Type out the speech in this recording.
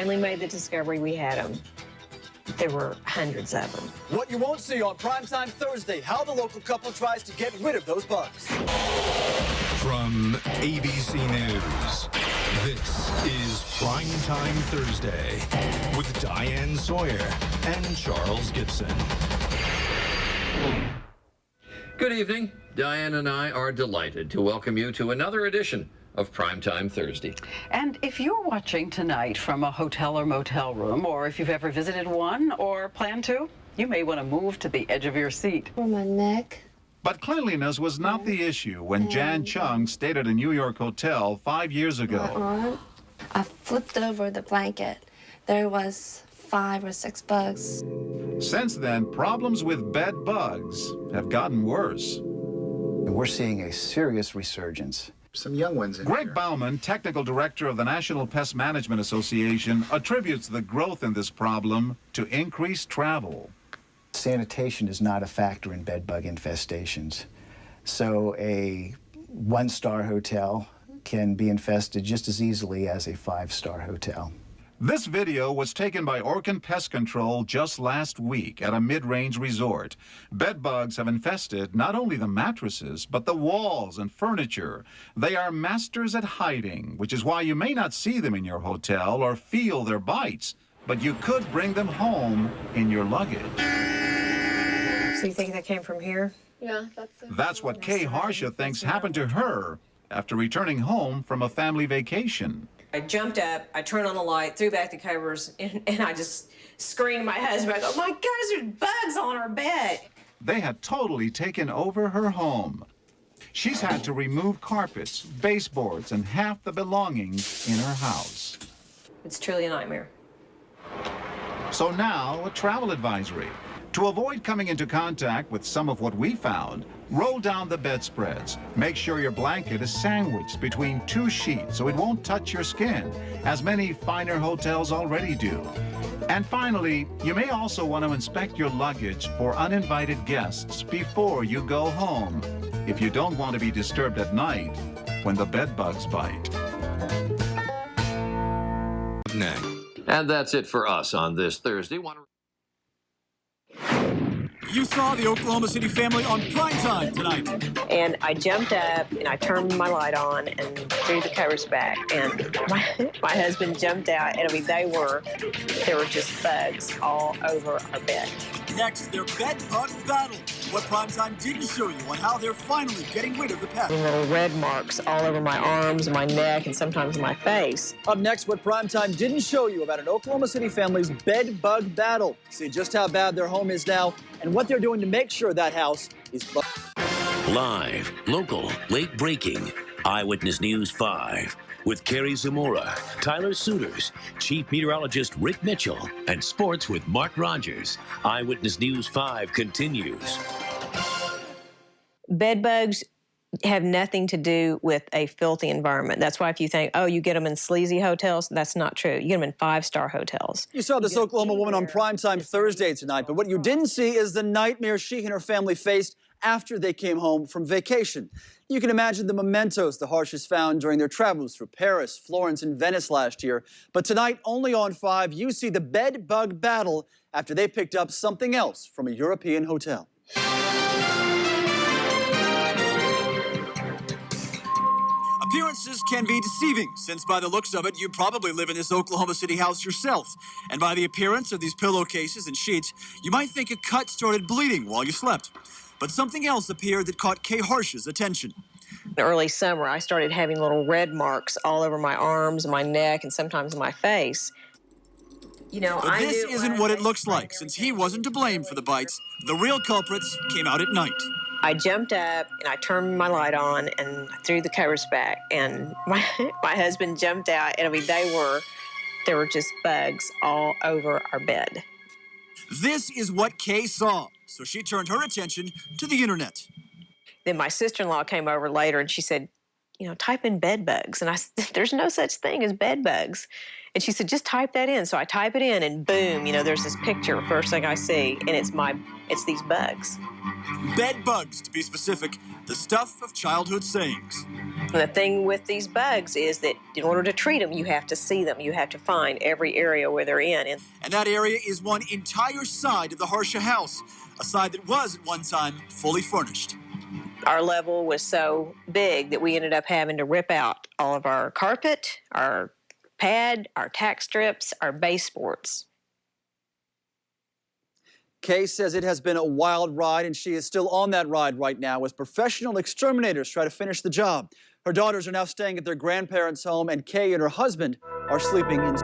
finally made the discovery we had them, there were hundreds of them. What you won't see on Primetime Thursday, how the local couple tries to get rid of those bugs. From ABC News, this is Primetime Thursday with Diane Sawyer and Charles Gibson. Good evening. Diane and I are delighted to welcome you to another edition of Primetime Thursday. And if you're watching tonight from a hotel or motel room, or if you've ever visited one or plan to, you may want to move to the edge of your seat. For my neck. But cleanliness was not the issue when Jan Chung stayed at a New York hotel 5 years ago. I flipped over the blanket. There was 5 or 6 bugs. Since then, problems with bed bugs have gotten worse. We're seeing a serious resurgence. Some young ones in Greg here. Bauman, technical director of the National Pest Management Association, attributes the growth in this problem to increased travel. Sanitation is not a factor in bed bug infestations. So a 1-star hotel can be infested just as easily as a 5-star hotel. This video was taken by Orkin Pest Control just last week at a mid-range resort. Bed bugs have infested not only the mattresses, but the walls and furniture. They are masters at hiding, which is why you may not see them in your hotel or feel their bites, but you could bring them home in your luggage. So you think that came from here? Yeah, That's what Kay Harsha thinks happened to her after returning home from a family vacation. I jumped up, I turned on the light, threw back the covers, and I just screamed at my husband. I go, my God, there's bugs on our bed. They had totally taken over her home. She's had to remove carpets, baseboards, and half the belongings in her house. It's truly a nightmare. So now, a travel advisory. To avoid coming into contact with some of what we found, roll down the bedspreads. Make sure your blanket is sandwiched between 2 sheets so it won't touch your skin, as many finer hotels already do. And finally, you may also want to inspect your luggage for uninvited guests before you go home, if you don't want to be disturbed at night when the bed bugs bite. Next. And that's it for us on this Thursday. You saw the Oklahoma City family on Primetime tonight. And I jumped up, and I turned my light on and threw the covers back. And my husband jumped out, and I mean, there were just bugs all over our bed. Next, their bed bug battle. What Primetime didn't show you on how they're finally getting rid of the pest. Little red marks all over my arms, my neck, and sometimes my face. Up next, what Primetime didn't show you about an Oklahoma City family's bed bug battle. See just how bad their home is now and what they're doing to make sure that house is bug. Live, local, late breaking. Eyewitness News 5 with Carrie Zamora, Tyler Souters, Chief Meteorologist Rick Mitchell, and Sports with Mark Rogers. Eyewitness News 5 continues. Bed bugs have nothing to do with a filthy environment. That's why if you think, oh, you get them in sleazy hotels, that's not true. You get them in 5-star hotels. You saw this Oklahoma woman on Primetime Thursday tonight, but what you didn't see is the nightmare she and her family faced after they came home from vacation. You can imagine the mementos the Harshes found during their travels through Paris, Florence, and Venice last year. But tonight, only on 5, you see the bed bug battle after they picked up something else from a European hotel. Appearances can be deceiving, since by the looks of it, you probably live in this Oklahoma City house yourself. And by the appearance of these pillowcases and sheets, you might think a cut started bleeding while you slept. But something else appeared that caught Kay Harsh's attention. In early summer, I started having little red marks all over my arms, my neck, and sometimes my face. You know, But this isn't what it looks like, since he wasn't to blame for the bites. The real culprits came out at night. I jumped up, and I turned my light on, and I threw the covers back, and my husband jumped out, and I mean, there were just bugs all over our bed. This is what Kay saw, so she turned her attention to the internet. Then my sister-in-law came over later, and she said, you know, type in bed bugs. And I said, there's no such thing as bed bugs. And she said, just type that in. So I type it in, and boom, you know, there's this picture, first thing I see, and it's these bugs. Bed bugs, to be specific, the stuff of childhood sayings. The thing with these bugs is that in order to treat them, you have to see them. You have to find every area where they're in. And that area is one entire side of the Harsha house, a side that was at one time fully furnished. Our level was so big that we ended up having to rip out all of our carpet, our pad, our tack strips, our baseboards. Kay says it has been a wild ride, and she is still on that ride right now as professional exterminators try to finish the job. Her daughters are now staying at their grandparents' home, and Kay and her husband are sleeping in.